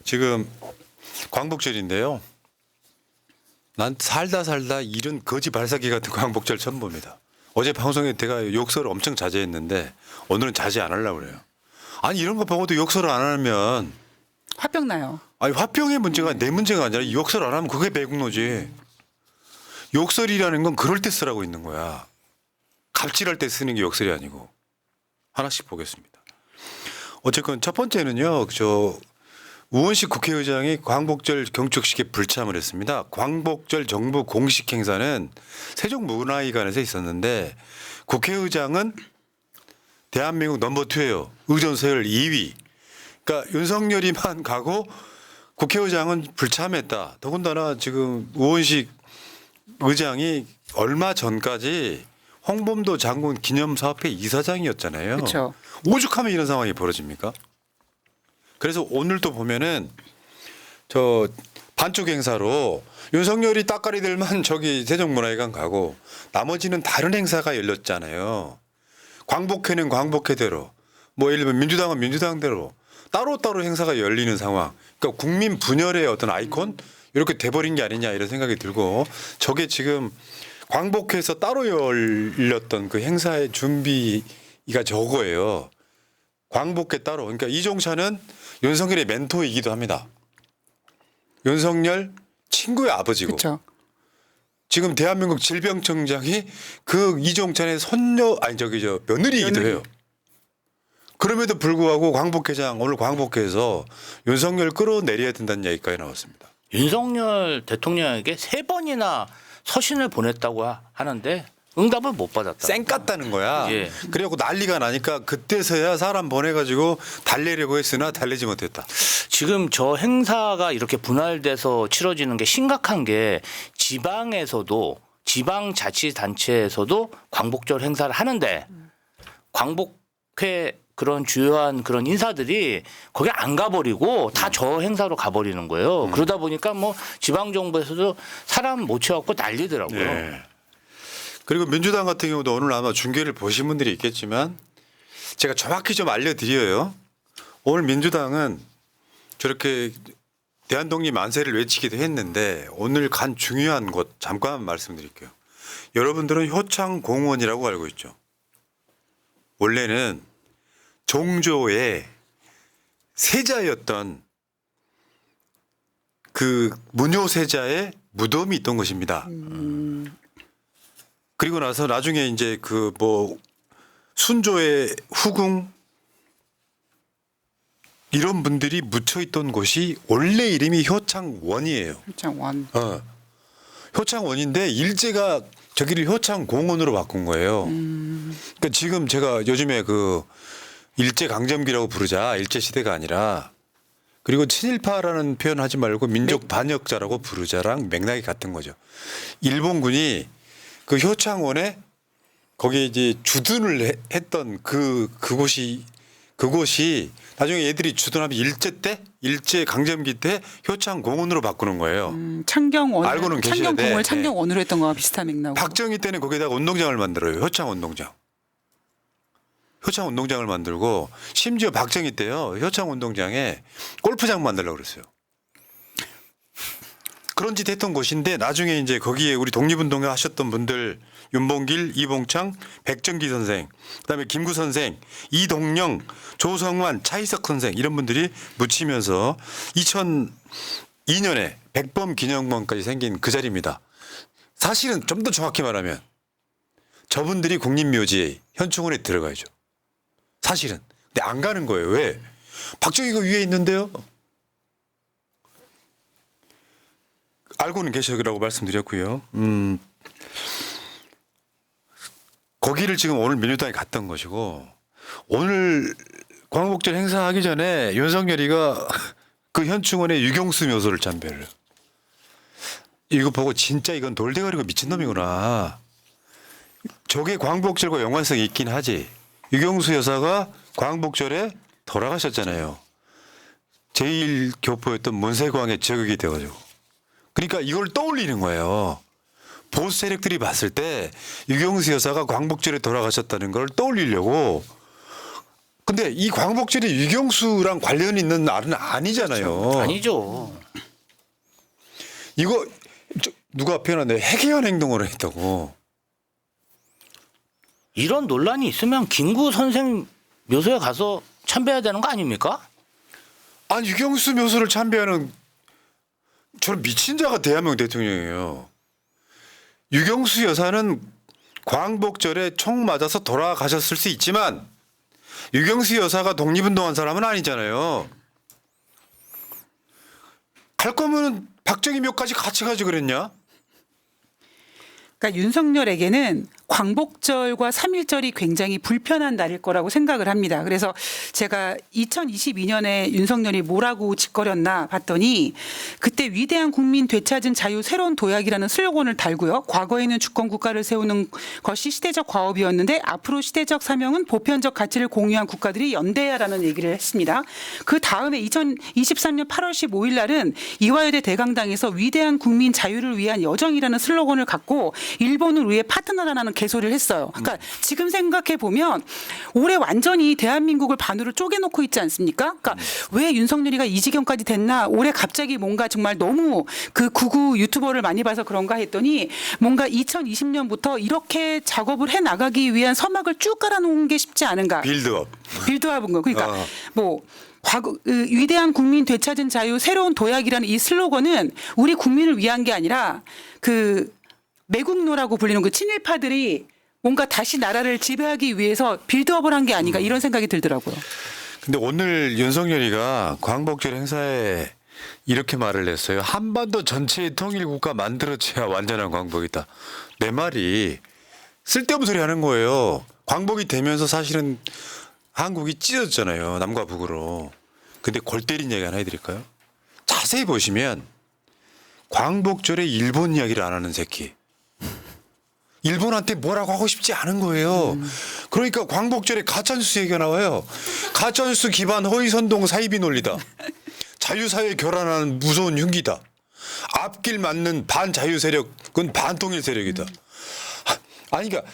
지금 광복절인데요. 난 살다 이런 거지 발사기 같은 광복절 처음 봅니다. 어제 방송에 제가 욕설을 엄청 자제했는데 오늘은 자제 안 하려고 그래요. 아니 이런 거 보고도 욕설을 안 하면 화병 나요. 아니 화병의 문제가 내 문제가 아니라 욕설 안 하면 그게 매국노지. 욕설이라는 건 그럴 때 쓰라고 있는 거야. 갑질할 때 쓰는 게 욕설이 아니고. 하나씩 보겠습니다. 어쨌건 첫 번째는요. 우원식 국회의장이 광복절 경축식에 불참을 했습니다. 광복절 정부 공식 행사는 세종문화회관에서 있었는데 국회의장은 대한민국 넘버 2예요. 의전 서열 2위. 그러니까 윤석열이만 가고 국회의장은 불참했다. 더군다나 지금 우원식 의장이 얼마 전까지 홍범도 장군 기념사업회 이사장이었잖아요. 그렇죠. 오죽하면 이런 상황이 벌어집니까? 그래서 오늘도 보면은 저 반쪽 행사로 윤석열이 따까리들만 저기 세종문화회관 가고 나머지는 다른 행사가 열렸잖아요. 광복회는 광복회대로 뭐 예를 들면 민주당은 민주당대로 따로따로 행사가 열리는 상황. 그러니까 국민 분열의 어떤 아이콘 이렇게 돼버린 게 아니냐 이런 생각이 들고 저게 지금 광복회에서 따로 열렸던 그 행사의 준비가 저거예요. 광복회 따로. 그러니까 이종찬은 윤석열의 멘토이기도 합니다. 윤석열 친구의 아버지고. 그렇죠. 지금 대한민국 질병청장이 그 이종찬의 며느리이기도 해요. 그럼에도 불구하고 광복회장 오늘 광복회에서 윤석열 끌어내려야 된다는 얘기까지 나왔습니다. 윤석열 대통령에게 3번이나 서신을 보냈다고 하는데 응답을 못 받았다. 쌩 깠다는 거야. 예. 그래갖고 난리가 나니까 그때서야 사람 보내가지고 달래려고 했으나 달래지 못했다. 지금 저 행사가 이렇게 분할돼서 치러지는 게 심각한 게 지방에서도 지방자치단체에서도 광복절 행사를 하는데 광복회 그런 주요한 그런 인사들이 거기 안 가버리고 다 저 행사로 가버리는 거예요. 그러다 보니까 뭐 지방정부에서도 사람 못 채워갖고 난리더라고요. 예. 그리고 민주당 같은 경우도 오늘 아마 중계를 보신 분들이 있겠지만 제가 정확히 좀 알려드려요. 오늘 민주당은 저렇게 대한독립 만세를 외치기도 했는데 오늘 간 중요한 곳 잠깐 말씀드릴게요. 여러분들은 효창공원이라고 알고 있죠. 원래는 종조의 세자였던 그 문효세자의 무덤이 있던 것입니다. 그리고 나서 나중에 이제 그 뭐 순조의 후궁 이런 분들이 묻혀 있던 곳이 원래 이름이 효창원이에요. 장원. 효창원인데 일제가 저기를 효창공원으로 바꾼 거예요. 그러니까 지금 제가 요즘에 그 일제 강점기라고 부르자 일제 시대가 아니라 그리고 친일파라는 표현 하지 말고 민족 반역자라고 부르자랑 맥락이 같은 거죠. 일본군이 그 효창원에 거기에 이제 주둔을 했던 그곳이 나중에 얘들이 주둔하면 일제 강점기 때 효창공원으로 바꾸는 거예요. 창경원. 알고는 계셔야 돼. 창경공을 네. 창경원으로 했던 거와 비슷한 맥락. 박정희 때는 거기다가 운동장을 만들어요. 효창운동장. 효창운동장을 만들고 심지어 박정희 때요. 효창운동장에 골프장 만들려고 그랬어요. 그런 짓 했던 곳인데 나중에 이제 거기에 우리 독립운동회 하셨던 분들 윤봉길, 이봉창, 백정기 선생, 그다음에 김구 선생, 이동영, 조성환, 차이석 선생 이런 분들이 묻히면서 2002년에 백범 기념관까지 생긴 그 자리입니다. 사실은 좀 더 정확히 말하면 저분들이 국립묘지에 현충원에 들어가야죠. 사실은. 근데 안 가는 거예요. 왜? 박정희가 위에 있는데요. 알고는 계시라고 말씀드렸고요. 거기를 지금 오늘 민주당이 갔던 것이고 오늘 광복절 행사하기 전에 윤석열이가 그 현충원에 유경수 묘소를 참배를. 이거 보고 진짜 이건 돌대가리가 미친놈이구나. 저게 광복절과 연관성이 있긴 하지. 유경수 여사가 광복절에 돌아가셨잖아요. 제1교포였던 문세광의 저격이 되어가지고. 그러니까 이걸 떠올리는 거예요. 보수 세력들이 봤을 때 유경수 여사가 광복절에 돌아가셨다는 걸 떠올리려고 근데 이 광복절이 유경수랑 관련 있는 날은 아니잖아요. 아니죠. 이거 누가 표현하는데 해괴한 행동을 했다고. 이런 논란이 있으면 김구 선생 묘소에 가서 참배해야 되는 거 아닙니까? 아니 유경수 묘소를 참배하는 저런 미친 자가 대한민국 대통령이에요. 유경수 여사는 광복절에 총 맞아서 돌아가셨을 수 있지만 유경수 여사가 독립운동한 사람은 아니잖아요. 갈 거면 박정희 묘까지 같이 가지 그랬냐? 그러니까 윤석열에게는 광복절과 3.1절이 굉장히 불편한 날일 거라고 생각을 합니다. 그래서 제가 2022년에 윤석열이 뭐라고 짓거렸나 봤더니 그때 위대한 국민 되찾은 자유 새로운 도약이라는 슬로건을 달고요. 과거에는 주권 국가를 세우는 것이 시대적 과업이었는데 앞으로 시대적 사명은 보편적 가치를 공유한 국가들이 연대야라는 얘기를 했습니다. 그 다음에 2023년 8월 15일 날은 이화여대 대강당에서 위대한 국민 자유를 위한 여정이라는 슬로건을 갖고 일본을 위해 파트너라는 개소리를 했어요. 그러니까 지금 생각해 보면 올해 완전히 대한민국을 반으로 쪼개놓고 있지 않습니까? 그러니까 왜 윤석열이가 이 지경까지 됐나? 올해 갑자기 뭔가 정말 너무 그 구구 유튜버를 많이 봐서 그런가 했더니 뭔가 2020년부터 이렇게 작업을 해 나가기 위한 서막을 쭉 깔아놓은 게 쉽지 않은가? 빌드업은 거. 그러니까 뭐. 위대한 국민 되찾은 자유 새로운 도약이라는 이 슬로건은 우리 국민을 위한 게 아니라 그 매국노라고 불리는 그 친일파들이 뭔가 다시 나라를 지배하기 위해서 빌드업을 한 게 아닌가 이런 생각이 들더라고요. 근데 오늘 윤석열이가 광복절 행사에 이렇게 말을 했어요. 한반도 전체의 통일국가 만들어져야 완전한 광복이다. 내 말이 쓸데없는 소리 하는 거예요. 광복이 되면서 사실은 한국이 찢어졌잖아요. 남과 북으로. 근데 골 때린 얘기 하나 해드릴까요? 자세히 보시면 광복절에 일본 이야기를 안 하는 새끼. 일본한테 뭐라고 하고 싶지 않은 거예요. 그러니까 광복절에 가짜뉴스 얘기가 나와요. 가짜뉴스 기반 허위선동 사이비 논리다. 자유사회 교란하는 무서운 흉기다. 앞길 맞는 반자유 세력은 반통일 세력이다. 아니 그러니까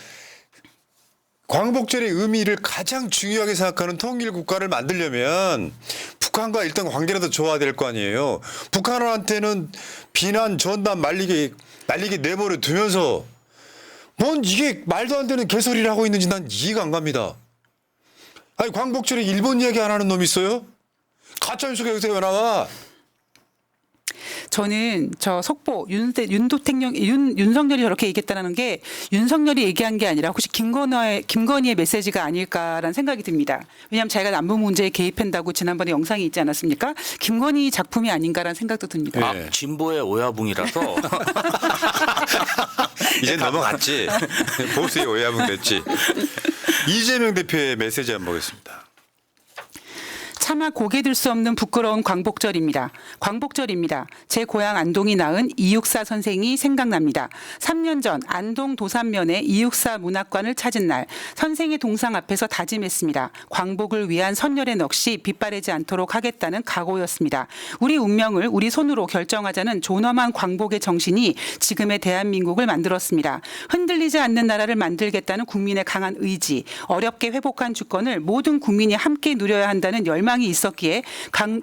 광복절의 의미를 가장 중요하게 생각하는 통일국가를 만들려면 북한과 일단 관계라도 좋아야 될 거 아니에요. 북한한테는 비난, 전단 날리게 내버려 두면서 뭔 이게 말도 안 되는 개소리를 하고 있는지 난 이해가 안 갑니다. 아니 광복절에 일본 이야기 안 하는 놈 있어요? 가짜뉴스가 여기서 왜 나와? 저는 저 속보 윤석열이 저렇게 얘기했다는 게 윤석열이 얘기한 게 아니라 혹시 김건희의 메시지가 아닐까라는 생각이 듭니다. 왜냐하면 자기가 남북 문제에 개입한다고 지난번에 영상이 있지 않았습니까? 김건희 작품이 아닌가라는 생각도 듭니다. 아, 진보의 오야붕이라서 이제 넘어갔지. 보수의 오야분 됐지. 이재명 대표의 메시지 한번 보겠습니다. 차마 고개 들 수 없는 부끄러운 광복절입니다. 광복절입니다. 제 고향 안동이 낳은 이육사 선생이 생각납니다. 3년 전 안동 도산면에 이육사 문학관을 찾은 날 선생의 동상 앞에서 다짐했습니다. 광복을 위한 선열의 넋이 빗바래지 않도록 하겠다는 각오였습니다. 우리 운명을 우리 손으로 결정하자는 존엄한 광복의 정신이 지금의 대한민국을 만들었습니다. 흔들리지 않는 나라를 만들겠다는 국민의 강한 의지, 어렵게 회복한 주권을 모든 국민이 함께 누려야 한다는 열망이 있었기에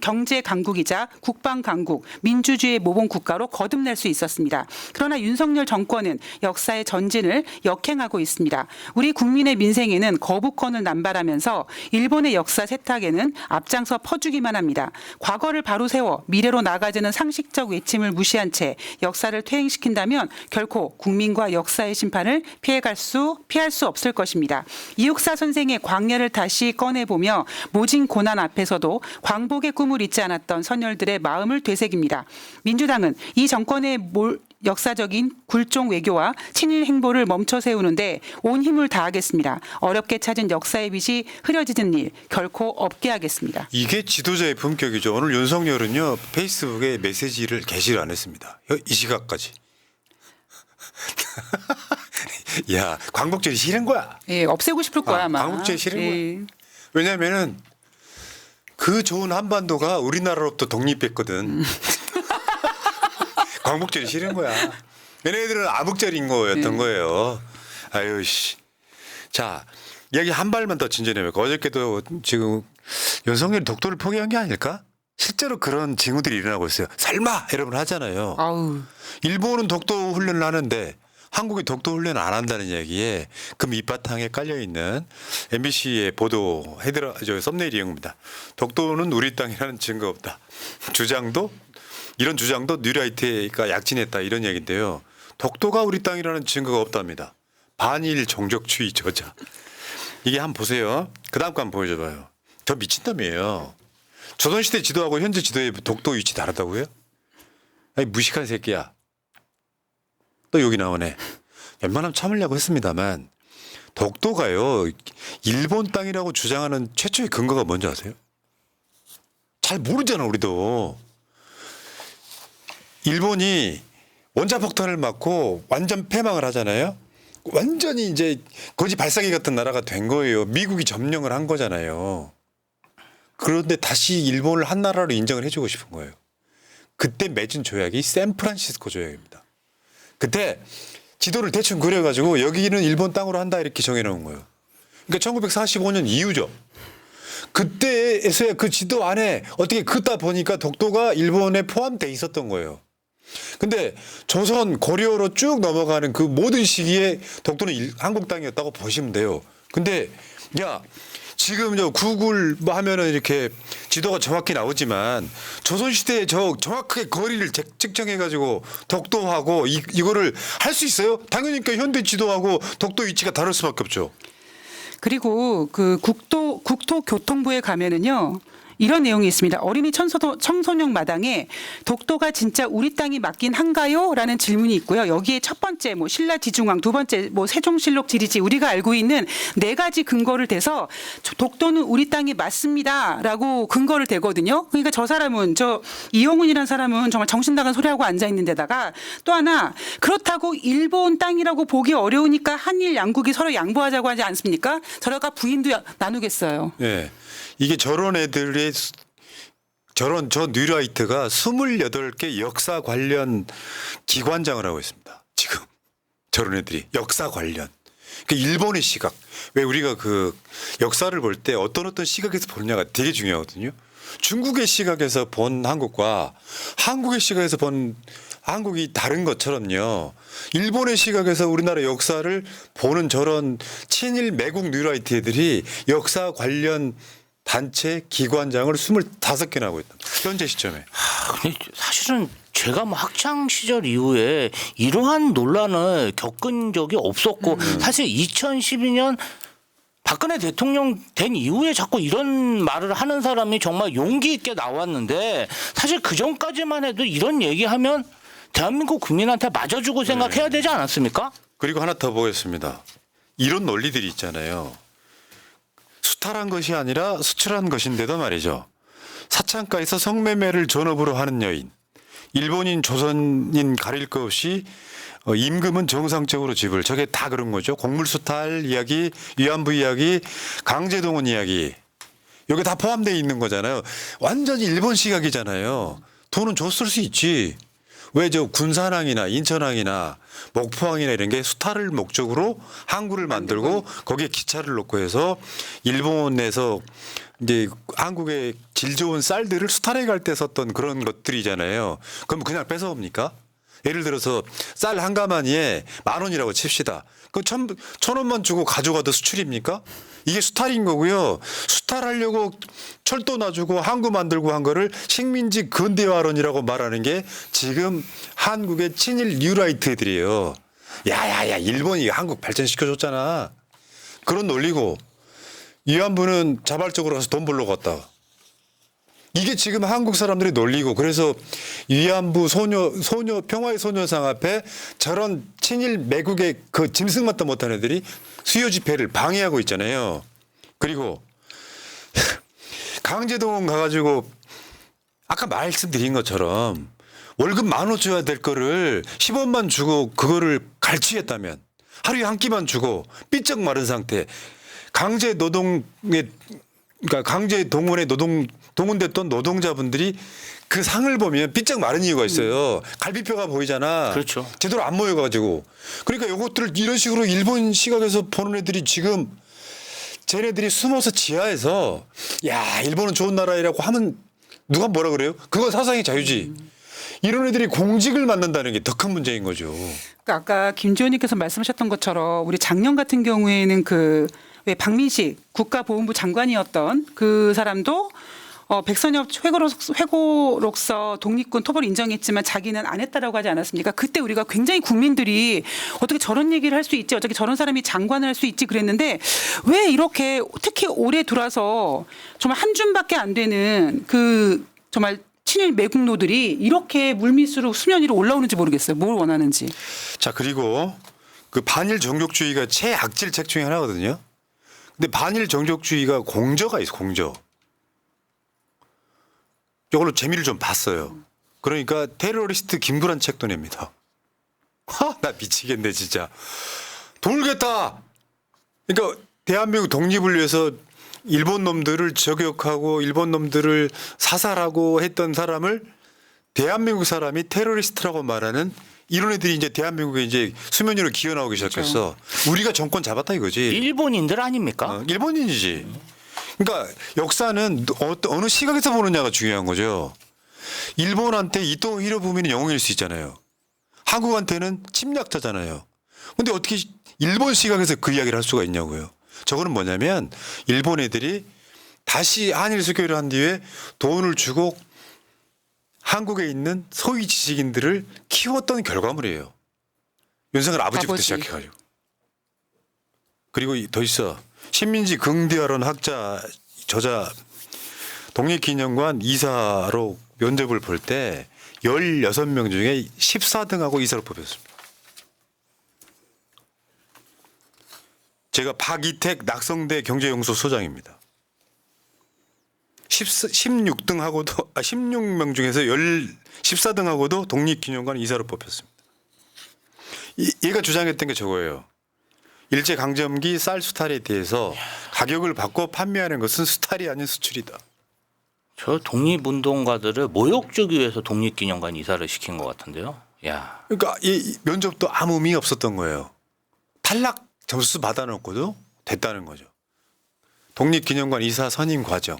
경제 강국이자 국방 강국, 민주주의 모범 국가로 거듭날 수 있었습니다. 그러나 윤석열 정권은 역사의 전진을 역행하고 있습니다. 우리 국민의 민생에는 거부권을 남발하면서 일본의 역사 세탁에는 앞장서 퍼주기만 합니다. 과거를 바로 세워 미래로 나아가자는 상식적 외침을 무시한 채 역사를 퇴행시킨다면 결코 국민과 역사의 심판을 피할 수 없을 것입니다. 이육사 선생의 광야를 다시 꺼내보며 모진 고난 앞에서도 광복의 꿈을 잊지 않았던 선열들의 마음을 되새깁니다. 민주당은 이 정권의 역사적인 굴종 외교와 친일 행보를 멈춰 세우는데 온 힘을 다하겠습니다. 어렵게 찾은 역사의 빛이 흐려지는 일 결코 없게 하겠습니다. 이게 지도자의 품격이죠. 오늘 윤석열은요 페이스북에 메시지를 게시를 안 했습니다. 이 시각까지. 야 광복절이 싫은 거야. 예, 없애고 싶을 거야 아마. 광복절이 싫은 예. 거야. 왜냐하면은 그 좋은 한반도가 우리나라로부터 독립했거든. 광복절이 싫은 거야. 얘네들은 암흑절인 거였던 거예요. 아유 씨. 자 이야기 한 발만 더 진전해볼까? 어저께도 지금 윤석열이 독도를 포기한 게 아닐까? 실제로 그런 징후들이 일어나고 있어요. 설마 여러분 하잖아요. 아우. 일본은 독도 훈련을 하는데 한국이 독도 훈련 안 한다는 이야기에 그 밑바탕에 깔려 있는 MBC의 보도 헤드라 저 썸네일이 이겁니다. 독도는 우리 땅이라는 증거 없다. 주장도 이런 주장도 뉴라이트가 약진했다 이런 얘기인데요. 독도가 우리 땅이라는 증거가 없답니다. 반일 종족주의 저자. 이게 한번 보세요. 그 다음 거 한번 보여줘봐요. 저 미친놈이에요. 조선시대 지도하고 현재 지도의 독도 위치 다르다고요? 아니 무식한 새끼야. 또 여기 나오네. 웬만하면 참으려고 했습니다만 독도가요. 일본 땅이라고 주장하는 최초의 근거가 뭔지 아세요? 잘 모르잖아 우리도. 일본이 원자폭탄을 맞고 완전 패망을 하잖아요. 완전히 이제 거지 발사기 같은 나라가 된 거예요. 미국이 점령을 한 거잖아요. 그런데 다시 일본을 한 나라로 인정을 해주고 싶은 거예요. 그때 맺은 조약이 샌프란시스코 조약입니다. 그때 지도를 대충 그려가지고 여기는 일본 땅으로 한다 이렇게 정해놓은 거예요. 그러니까 1945년 이후죠. 그때에서야 그 지도 안에 어떻게 긋다 보니까 독도가 일본에 포함돼 있었던 거예요. 근데 조선 고려로 쭉 넘어가는 그 모든 시기에 독도는 한국 땅이었다고 보시면 돼요. 근데 야 지금 저 구글 뭐 하면은 이렇게 지도가 정확히 나오지만 조선시대에 저 정확하게 거리를 측정해가지고 독도하고 이거를 할 수 있어요? 당연히 그러니까 현대 지도하고 독도 위치가 다를 수밖에 없죠. 그리고 그 국토교통부에 가면은요. 이런 내용이 있습니다. 어린이 청소년 마당에 독도가 진짜 우리 땅이 맞긴 한가요? 라는 질문이 있고요. 여기에 첫 번째 뭐 신라지중왕, 두 번째 뭐 세종실록 지리지 우리가 알고 있는 4가지 근거를 대서 독도는 우리 땅이 맞습니다라고 근거를 대거든요. 그러니까 저 사람은 저 이용훈이라는 사람은 정말 정신 나간 소리하고 앉아 있는 데다가 또 하나 그렇다고 일본 땅이라고 보기 어려우니까 한일 양국이 서로 양보하자고 하지 않습니까? 저러가 부인도 나누겠어요. 네. 이게 저런 애들의 저 뉴라이트가 28개 역사 관련 기관장을 하고 있습니다. 지금 저런 애들이 역사 관련. 그 일본의 시각. 왜 우리가 그 역사를 볼 때 어떤 시각에서 보느냐가 되게 중요하거든요. 중국의 시각에서 본 한국과 한국의 시각에서 본 한국이 다른 것처럼요. 일본의 시각에서 우리나라 역사를 보는 저런 친일 매국 뉴라이트 애들이 역사 관련 단체 기관장을 25개나 하고 있다. 현재 시점에. 근데 사실은 제가 뭐 학창 시절 이후에 이러한 논란을 겪은 적이 없었고 사실 2012년 박근혜 대통령 된 이후에 자꾸 이런 말을 하는 사람이 정말 용기 있게 나왔는데 사실 그 전까지만 해도 이런 얘기하면 대한민국 국민한테 맞아주고 생각해야 되지 않았습니까? 그리고 하나 더 보겠습니다. 이런 논리들이 있잖아요. 수탈한 것이 아니라 수출한 것인데도 말이죠. 사창가에서 성매매를 전업으로 하는 여인. 일본인 조선인 가릴 것 없이 임금은 정상적으로 지불. 저게 다 그런 거죠. 곡물수탈 이야기, 위안부 이야기, 강제동원 이야기. 여기 다 포함되어 있는 거잖아요. 완전히 일본 시각이잖아요. 돈은 줬을 수 있지. 왜 저 군산항이나 인천항이나 목포항이나 이런 게 수탈을 목적으로 항구를 만들고 거기에 기차를 놓고 해서 일본에서 이제 한국의 질 좋은 쌀들을 수탈해 갈 때 썼던 그런 것들이잖아요. 그럼 그냥 뺏어옵니까? 예를 들어서 쌀 한 가마니에 10,000원이라고 칩시다. 그 1,000원만 주고 가져가도 수출입니까? 이게 수탈인 거고요. 수탈하려고 철도 놔주고 항구 만들고 한 거를 식민지 근대화론이라고 말하는 게 지금 한국의 친일 뉴라이트들이에요. 야야야 일본이 한국 발전시켜줬잖아. 그런 논리고 위안부는 자발적으로 가서 돈 벌러 갔다. 이게 지금 한국 사람들이 놀리고 그래서 위안부 소녀 평화의 소녀상 앞에 저런 친일 매국의 그 짐승만도 못한 애들이 수요 집회를 방해하고 있잖아요. 그리고 강제동원 가가지고 아까 말씀드린 것처럼 월급 10,000원 줘야 될 거를 10원만 주고 그거를 갈취했다면 하루에 한 끼만 주고 삐쩍 마른 상태 강제 노동에 그러니까 강제 동원에 동원됐던 노동자분들이 그 상을 보면 삐쩍 마른 이유가 있어요. 갈비뼈가 보이잖아. 그렇죠. 제대로 안 모여가지고. 그러니까 이것들을 이런 식으로 일본 시각에서 보는 애들이 지금 쟤네들이 숨어서 지하에서 야 일본은 좋은 나라라고 하면 누가 뭐라 그래요? 그건 사상의 자유지. 이런 애들이 공직을 맡는다는 게 더 큰 문제인 거죠. 그러니까 아까 김지원님께서 말씀하셨던 것처럼 우리 작년 같은 경우에는 그 왜 박민식 국가보훈부 장관이었던 그 사람도 백선엽 회고록서 독립군 토벌 인정했지만 자기는 안 했다라고 하지 않았습니까? 그때 우리가 굉장히 국민들이 어떻게 저런 얘기를 할 수 있지, 어떻게 저런 사람이 장관을 할 수 있지 그랬는데 왜 이렇게 특히 올해 들어서 정말 한 줌밖에 안 되는 그 정말 친일 매국노들이 이렇게 물밑으로 수면 위로 올라오는지 모르겠어요. 뭘 원하는지. 자 그리고 그 반일 정족주의가 최악질 책 중에 하나거든요. 근데 반일 정족주의가 공저가 있어 공저. 이걸로 재미를 좀 봤어요. 그러니까 테러리스트 김구란 책도 냅니다. 나 미치겠네 진짜. 돌겠다. 그러니까 대한민국 독립을 위해서 일본 놈들을 저격하고 일본 놈들을 사살하고 했던 사람을 대한민국 사람이 테러리스트라고 말하는 이런 애들이 이제 대한민국에 이제 수면 위로 기어 나오기 시작했어. 우리가 정권 잡았다 이거지. 일본인들 아닙니까? 일본인이지. 그러니까 역사는 어느 시각에서 보느냐가 중요한 거죠. 일본한테 이토 히로부미는 영웅일 수 있잖아요. 한국한테는 침략자잖아요. 근데 어떻게 일본 시각에서 그 이야기를 할 수가 있냐고요. 저거는 뭐냐면 일본 애들이 다시 한일 수교를 한 뒤에 돈을 주고 한국에 있는 소위 지식인들을 키웠던 결과물이에요. 윤석열 아버지부터 아버지. 시작해가지고. 그리고 더 있어. 신민지 긍대화론 학자 저자 독립기념관 이사로 면접을 볼 때 16명 중에 14등하고 이사로 뽑혔습니다. 제가 박이택 낙성대 경제연구소 소장입니다. 16등하고도 16명 중에서 14등하고도 독립기념관 이사로 뽑혔습니다. 얘가 주장했던 게 저거예요. 일제강점기 쌀 수탈에 대해서 가격을 받고 판매하는 것은 수탈이 아닌 수출이다. 저 독립운동가들을 모욕 주기 위해서 독립기념관 이사를 시킨 것 같은데요. 야, 그러니까 이 면접도 아무 의미 없었던 거예요. 탈락 점수 받아놓고도 됐다는 거죠. 독립기념관 이사 선임 과정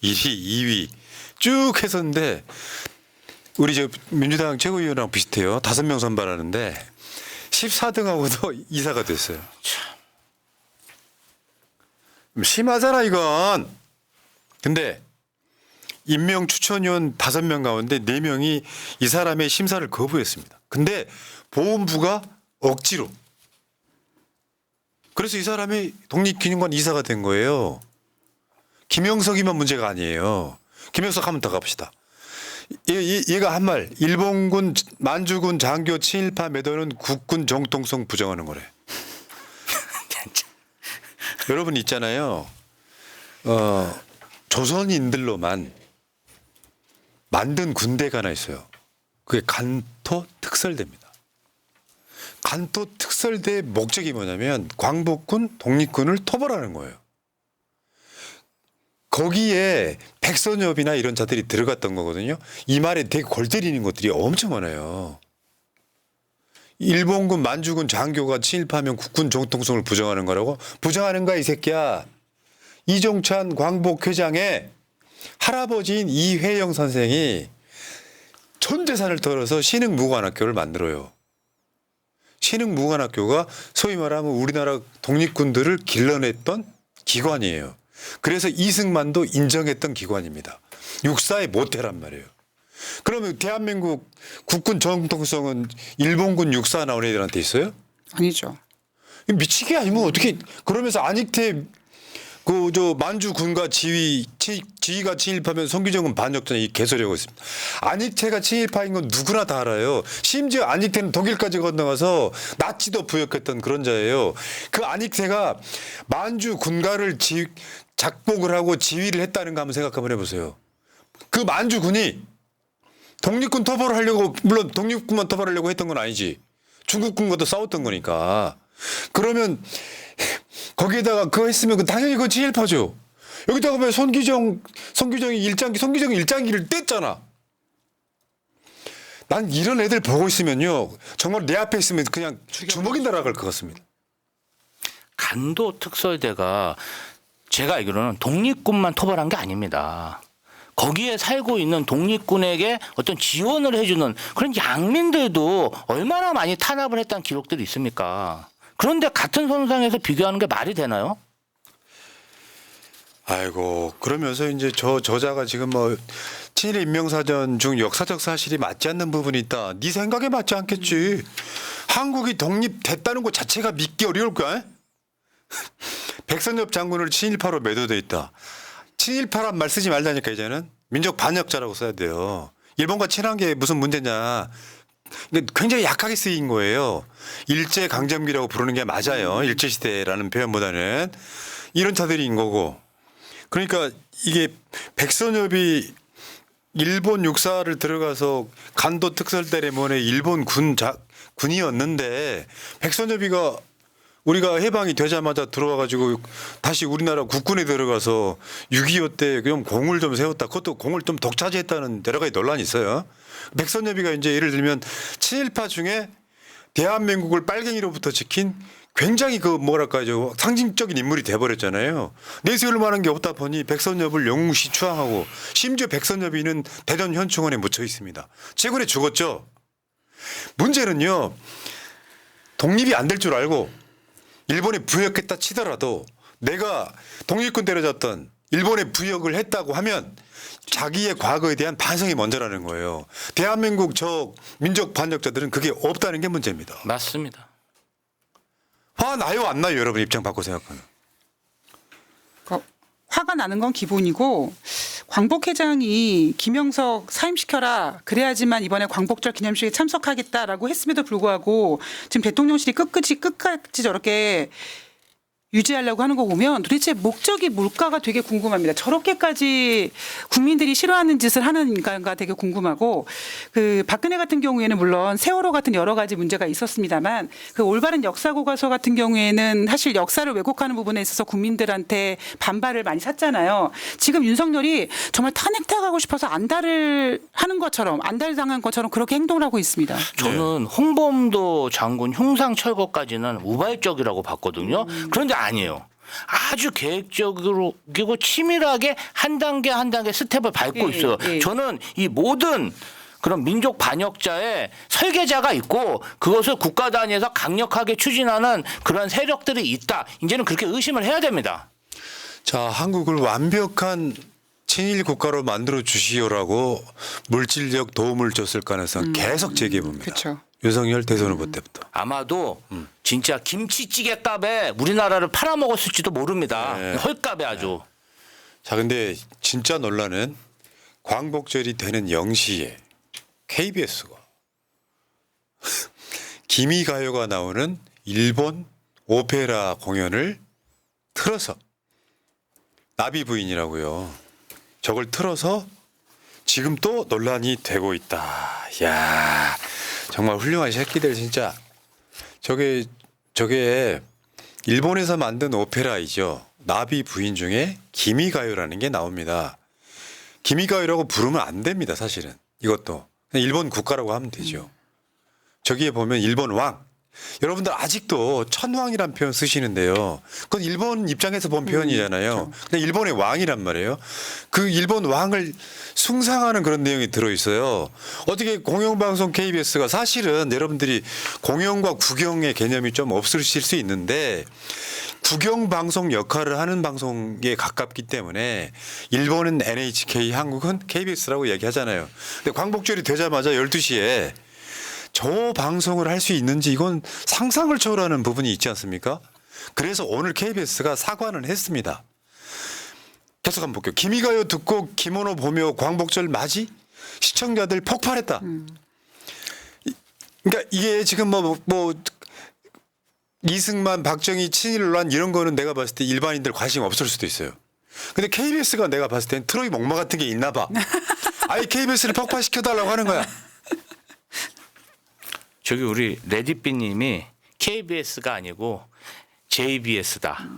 1위, 2위 쭉 했었는데 우리 저 민주당 최고위원랑 비슷해요. 5명 선발하는데 14등하고도 이사가 됐어요. 심하잖아 이건. 근데 임명 추천위원 5명 가운데 4명이 이 사람의 심사를 거부했습니다. 근데 보훈부가 억지로. 그래서 이 사람이 독립기념관 이사가 된 거예요. 김영석이면 문제가 아니에요. 김영석 한번 더 가봅시다. 얘가 한 말, 일본군 만주군 장교 친일파 매도는 국군 정통성 부정하는 거래. 여러분 있잖아요. 조선인들로만 만든 군대가 하나 있어요. 그게 간토 특설대입니다. 간토 특설대의 목적이 뭐냐면 광복군, 독립군을 토벌하는 거예요. 거기에 백선엽이나 이런 자들이 들어갔던 거거든요. 이 말에 되게 골 때리는 것들이 엄청 많아요. 일본군 만주군 장교가 친일파하면 국군 정통성을 부정하는 거라고? 부정하는 거야 이 새끼야. 이종찬 광복회장의 할아버지인 이회영 선생이 전 재산을 털어서 신흥무관학교를 만들어요. 신흥무관학교가 소위 말하면 우리나라 독립군들을 길러냈던 기관이에요. 그래서 이승만도 인정했던 기관입니다. 육사의 모태란 말이에요. 그러면 대한민국 국군 정통성은 일본군 육사 나온 애들한테 있어요? 아니죠. 미치게 아니면 어떻게 그러면서 안익태 그 저 만주 군과 지휘가 친일파면 송기정은 반역전에 이 개소리하고 있습니다. 안익태가 친일파인 건 누구나 다 알아요. 심지어 안익태는 독일까지 건너가서 나치도 부역했던 그런 자예요. 그 안익태가 만주 군가를 작복을 하고 지휘를 했다는 거 한번 생각 한번 해보세요. 그 만주 군이 독립군 토벌을 하려고 물론 독립군만 토벌하려고 했던 건 아니지. 중국군과도 싸웠던 거니까. 그러면 거기에다가 그거 했으면 당연히 그거 친일파죠. 여기다가 보면 송기정이 일장기를 뗐잖아. 난 이런 애들 보고 있으면요. 정말 내 앞에 있으면 그냥 주먹이 날아갈 것 같습니다. 간도 특설대가 제가 알기로는 독립군만 토벌한 게 아닙니다. 거기에 살고 있는 독립군에게 어떤 지원을 해주는 그런 양민들도 얼마나 많이 탄압을 했다는 기록들이 있습니까? 그런데 같은 선상에서 비교하는 게 말이 되나요? 아이고 그러면서 이제 저 저자가 지금 뭐 친일 인명사전 중 역사적 사실이 맞지 않는 부분이 있다. 네 생각에 맞지 않겠지. 한국이 독립됐다는 것 자체가 믿기 어려울까? 백선엽 장군을 친일파로 매도돼 있다. 친일파란 말 쓰지 말라니까 이제는 민족 반역자라고 써야 돼요. 일본과 친한 게 무슨 문제냐. 이게 굉장히 약하게 쓰인 거예요. 일제 강점기라고 부르는 게 맞아요. 일제 시대라는 표현보다는 이런 차들인 거고. 그러니까 이게 백선엽이 일본 육사를 들어가서 간도 특설 때문에 일본 군이었는데 백선엽이가 우리가 해방이 되자마자 들어와가지고 다시 우리나라 국군에 들어가서 6.25 때 그냥 공을 좀 세웠다. 그것도 공을 좀 독차지했다는 여러 가지 논란이 있어요. 백선엽이가 이제 예를 들면 친일파 중에 대한민국을 빨갱이로부터 지킨 굉장히 그 뭐랄까요 상징적인 인물이 돼버렸잖아요. 내세울 만한 게 없다 보니 백선엽을 영웅시 추앙하고 심지어 백선엽이는 대전 현충원에 묻혀 있습니다. 최근에 죽었죠. 문제는요. 독립이 안 될 줄 알고 일본에 부역했다 치더라도 내가 독립군 때려졌던 일본에 부역을 했다고 하면 자기의 과거에 대한 반성이 먼저라는 거예요. 대한민국 저 민족 반역자들은 그게 없다는 게 문제입니다. 맞습니다. 화 나요 안 나요 여러분 입장 바꿔 생각하면. 화가 나는 건 기본이고 광복 회장이 김영석 사임시켜라 그래야지만 이번에 광복절 기념식에 참석하겠다라고 했음에도 불구하고 지금 대통령실이 끝까지 저렇게 유지하려고 하는 거 보면 도대체 목적이 뭘까가 되게 궁금합니다. 저렇게까지 국민들이 싫어하는 짓을 하는가가 되게 궁금하고 그 박근혜 같은 경우에는 물론 세월호 같은 여러 가지 문제가 있었습니다만 그 올바른 역사 교과서 같은 경우에는 사실 역사를 왜곡하는 부분에 있어서 국민들한테 반발을 많이 샀잖아요. 지금 윤석열이 정말 탄핵당하고 싶어서 안달을 하는 것처럼 안달당한 것처럼 그렇게 행동을 하고 있습니다. 저는 홍범도 장군 흉상 철거까지는 우발적이라고 봤거든요. 그런데 아니에요. 아주 계획적으로 그리고 치밀하게 한 단계 한 단계 스텝을 밟고 있어요. 저는 이 모든 그런 민족 반역자의 설계자가 있고 그것을 국가 단위에서 강력하게 추진하는 그런 세력들이 있다. 이제는 그렇게 의심을 해야 됩니다. 자 한국을 완벽한 친일 국가로 만들어 주시오라고 물질적 도움을 줬을 가능성 계속 제기해 봅니다. 그렇죠. 윤석열 대선 후보 때부터. 아마도 진짜 김치찌개 값에 우리나라를 팔아먹었을지도 모릅니다. 네. 헐값에 아주. 자 근데 진짜 논란은 광복절이 되는 0시에 KBS가 기미가요가 나오는 일본 오페라 공연을 틀어서 나비 부인이라고요. 저걸 틀어서 지금 또 논란이 되고 있다. 야 정말 훌륭한 새끼들 진짜. 저게 일본에서 만든 오페라이죠. 나비 부인 중에 기미가요라는 게 나옵니다. 기미가요라고 부르면 안 됩니다. 사실은 이것도 그냥 일본 국가라고 하면 되죠. 저기에 보면 일본 왕. 여러분들 아직도 천왕이란 표현 쓰시는데요. 그건 일본 입장에서 본 표현이잖아요. 그냥 일본의 왕이란 말이에요. 그 일본 왕을 숭상하는 그런 내용이 들어있어요. 어떻게 공영방송 KBS가 사실은 여러분들이 공영과 국영의 개념이 좀 없으실 수 있는데 국영방송 역할을 하는 방송에 가깝기 때문에 일본은 NHK, 한국은 KBS라고 얘기하잖아요. 근데 광복절이 되자마자 12시에 저 방송을 할 수 있는지 이건 상상을 초월하는 부분이 있지 않습니까? 그래서 오늘 KBS가 사과는 했습니다. 계속 한번 볼게요. 기미가요 듣고 기모노 보며 광복절 맞이? 시청자들 폭발했다. 그러니까 이게 지금 뭐 이승만, 박정희, 친일 논란 이런 거는 내가 봤을 때 일반인들 관심 없을 수도 있어요. 근데 KBS가 내가 봤을 땐 트로이 목마 같은 게 있나 봐. 아예 KBS를 폭발시켜달라고 하는 거야. 저기 우리 레디비님이 KBS가 아니고 JBS다.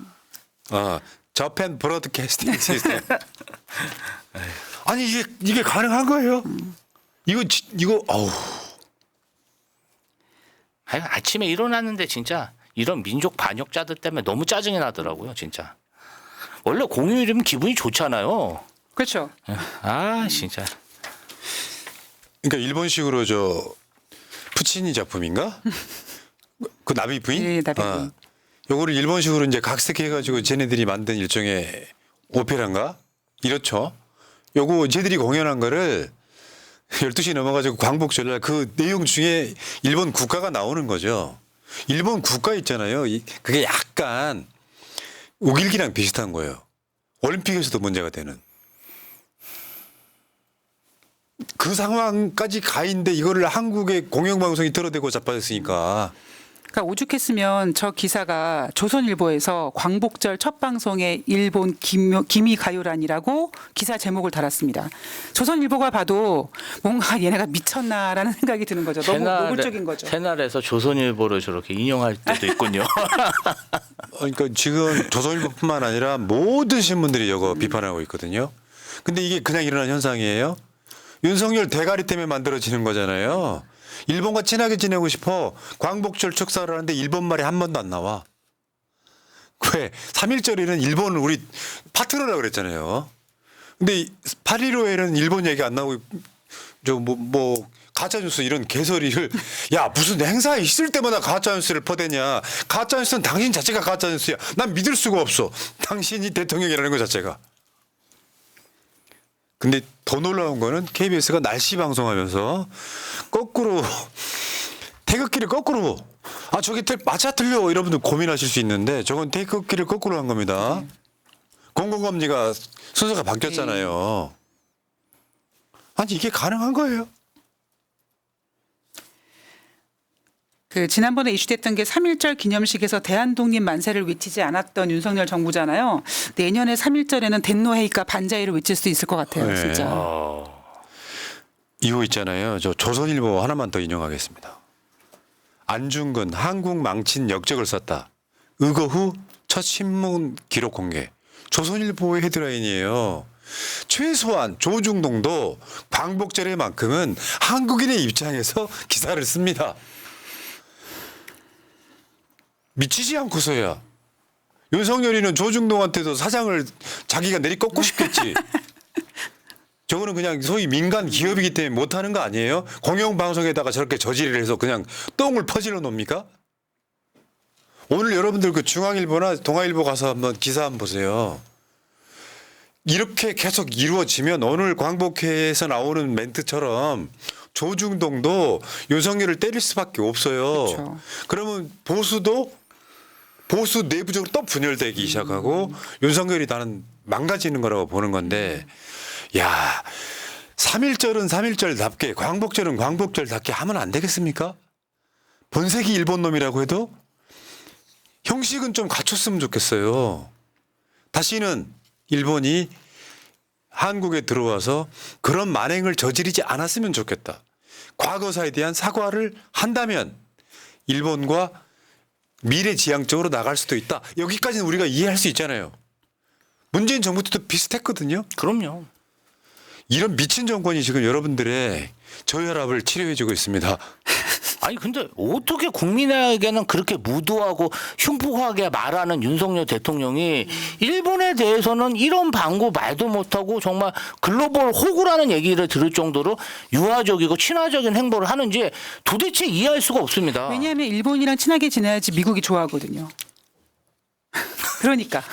저펜 브로드캐스팅 시스템. 아니 이게 가능한 거예요? 이거 어우. 아니, 아침에 일어났는데 진짜 이런 민족 반역자들 때문에 너무 짜증이 나더라고요, 진짜. 원래 공휴일이면 기분이 좋잖아요. 그렇죠. 아 진짜. 그러니까 일본식으로 저 푸치니 작품인가? 그 나비 부인? 예, 나비 부인. 요거를 일본식으로 이제 각색해가지고 쟤네들이 만든 일종의 오페라인가? 이렇죠. 요거 쟤들이 공연한 거를 12시 넘어가지고 광복절날 그 내용 중에 일본 국가가 나오는 거죠. 일본 국가 있잖아요. 그게 약간 우길기랑 비슷한 거예요. 올림픽에서도 문제가 되는. 그 상황까지 가 있는데 이거를 한국의 공영방송이 들어대고 자빠졌으니까. 그러니까 오죽했으면 저 기사가 조선일보에서 광복절 첫 방송에 일본 기미 가요란이라고 기사 제목을 달았습니다. 조선일보가 봐도 뭔가 얘네가 미쳤나라는 생각이 드는 거죠. 너무 노골적인 거죠. 새날에서 조선일보를 저렇게 인용할 때도 있군요. 그러니까 지금 조선일보뿐만 아니라 모든 신문들이 이거 비판하고 있거든요. 근데 이게 그냥 일어난 현상이에요. 윤석열 대가리 때문에 만들어지는 거잖아요. 일본과 친하게 지내고 싶어 광복절 축사를 하는데 일본 말이 한 번도 안 나와. 왜? 3.1절에는 일본을 우리 파트너라고 그랬잖아요. 근데 8.15에는 일본 얘기 안 나오고 가짜뉴스 이런 개소리를 야 무슨 행사 있을 때마다 가짜뉴스를 퍼대냐. 가짜뉴스는 당신 자체가 가짜뉴스야. 난 믿을 수가 없어. 당신이 대통령이라는 것 자체가. 근데 더 놀라운 거는 KBS가 날씨 방송하면서 거꾸로 태극기를 거꾸로 저게 마차 틀려 여러분들 고민하실 수 있는데 저건 태극기를 거꾸로 한 겁니다. 공공감리가 순서가 바뀌었잖아요. 아니 이게 가능한 거예요? 그 지난번에 이슈됐던 게 3.1절 기념식에서 대한독립 만세를 외치지 않았던 윤석열 정부잖아요. 내년에 3.1절에는 덴노헤이카 반자이를 외칠 수 있을 것 같아요. 네. 진짜. 이거 있잖아요. 저 조선일보 하나만 더 인용하겠습니다. 안중근 한국 망친 역적을 썼다. 의거 후 첫 신문 기록 공개. 조선일보의 헤드라인이에요. 최소한 조중동도 광복절에만큼은 한국인의 입장에서 기사를 씁니다. 미치지 않고서야. 윤석열이는 조중동한테도 사장을 자기가 내리꺾고 싶겠지. 저거는 그냥 소위 민간 기업이기 때문에 못하는 거 아니에요? 공영방송에다가 저렇게 저지를 해서 그냥 똥을 퍼질러 놓습니까? 오늘 여러분들 그 중앙일보나 동아일보 가서 한번 기사 한번 보세요. 이렇게 계속 이루어지면 오늘 광복회에서 나오는 멘트처럼 조중동도 윤석열을 때릴 수밖에 없어요. 그렇죠. 그러면 보수 내부적으로 또 분열되기 시작하고 윤석열이 나는 망가지는 거라고 보는 건데 야 3.1절은 3.1절답게 광복절은 광복절답게 하면 안 되겠습니까? 본색이 일본 놈이라고 해도 형식은 좀 갖췄으면 좋겠어요. 다시는 일본이 한국에 들어와서 그런 만행을 저지르지 않았으면 좋겠다. 과거사에 대한 사과를 한다면 일본과 미래지향적으로 나갈 수도 있다. 여기까지는 우리가 이해할 수 있잖아요. 문재인 정부 때도 비슷했거든요. 그럼요. 이런 미친 정권이 지금 여러분들의 저혈압을 치료해주고 있습니다. 아니 근데 어떻게 국민에게는 그렇게 무도하고 흉폭하게 말하는 윤석열 대통령이 일본에 대해서는 이런 방구 말도 못하고 정말 글로벌 호구라는 얘기를 들을 정도로 유화적이고 친화적인 행보를 하는지 도대체 이해할 수가 없습니다. 왜냐하면 일본이랑 친하게 지내야지 미국이 좋아하거든요. 그러니까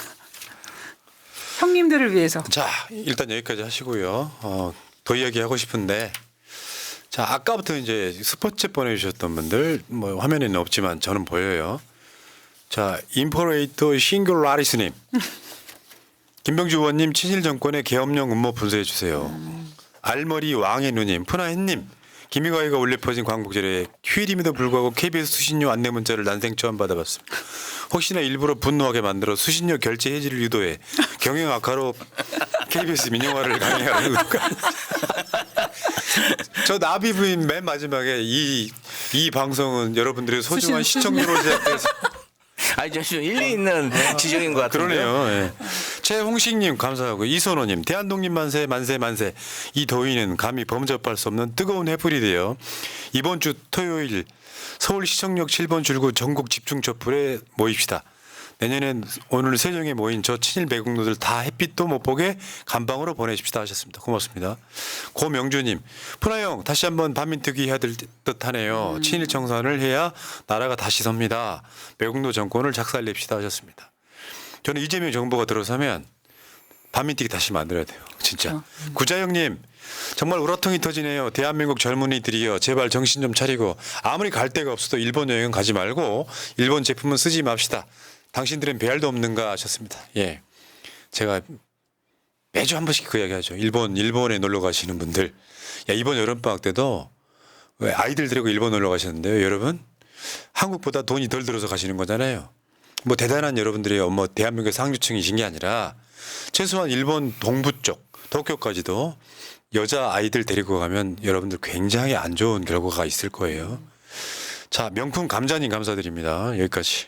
형님들을 위해서. 자, 일단 여기까지 하시고요. 더 이야기하고 싶은데 자, 아까부터 이제 스포츠 보내주셨던 분들 뭐 화면에는 없지만 저는 보여요. 자, 인포레이터 싱글라리스님, 김병주 의원님 친일 정권의 계엄령 음모 분석해 주세요. 알머리 왕의 누님, 푸나햇님, 김희과이가 울려 퍼진 광복절에 휴일임에도 불구하고 KBS 수신료 안내 문자를 난생 처음 받아봤습니다. 혹시나 일부러 분노하게 만들어 수신료 결제 해지를 유도해 경영 악화로 KBS 민영화를 강행하는 의도가. 저 나비 부인 맨 마지막에 이 방송은 여러분들의 소중한 시청료로 제작돼서 아니 좀 일리 있는 지적인 것 같은데요. 그러네요. 예. 최홍식님 감사하고 이선호님 대한독립 만세 만세 만세. 이 더위는 감히 범접할 수 없는 뜨거운 해불이 되어 이번 주 토요일 서울시청역 7번 출구 전국 집중 촛불에 모입시다. 내년엔 오늘 세종에 모인 저 친일 매국노들 다 햇빛도 못 보게 감방으로 보내십시다 하셨습니다. 고맙습니다. 고명주님, 프라영 다시 한번 반민특위 해야 될 듯하네요. 친일 청산을 해야 나라가 다시 섭니다. 매국노 정권을 작살냅시다 하셨습니다. 저는 이재명 정부가 들어서면 반민특위 다시 만들어야 돼요. 진짜. 구자영님, 정말 우라통이 터지네요. 대한민국 젊은이들이요. 제발 정신 좀 차리고 아무리 갈 데가 없어도 일본 여행은 가지 말고 일본 제품은 쓰지 맙시다. 당신들은 배알도 없는가 하셨습니다. 예, 제가 매주 한 번씩 그 이야기하죠. 일본에 놀러 가시는 분들, 야, 이번 여름방학 때도 왜 아이들 데리고 일본 놀러 가셨는데요. 여러분, 한국보다 돈이 덜 들어서 가시는 거잖아요. 뭐 대단한 여러분들이요. 뭐 대한민국의 상류층이신 게 아니라 최소한 일본 동부 쪽 도쿄까지도 여자 아이들 데리고 가면 여러분들 굉장히 안 좋은 결과가 있을 거예요. 자, 명품 감자님 감사드립니다. 여기까지.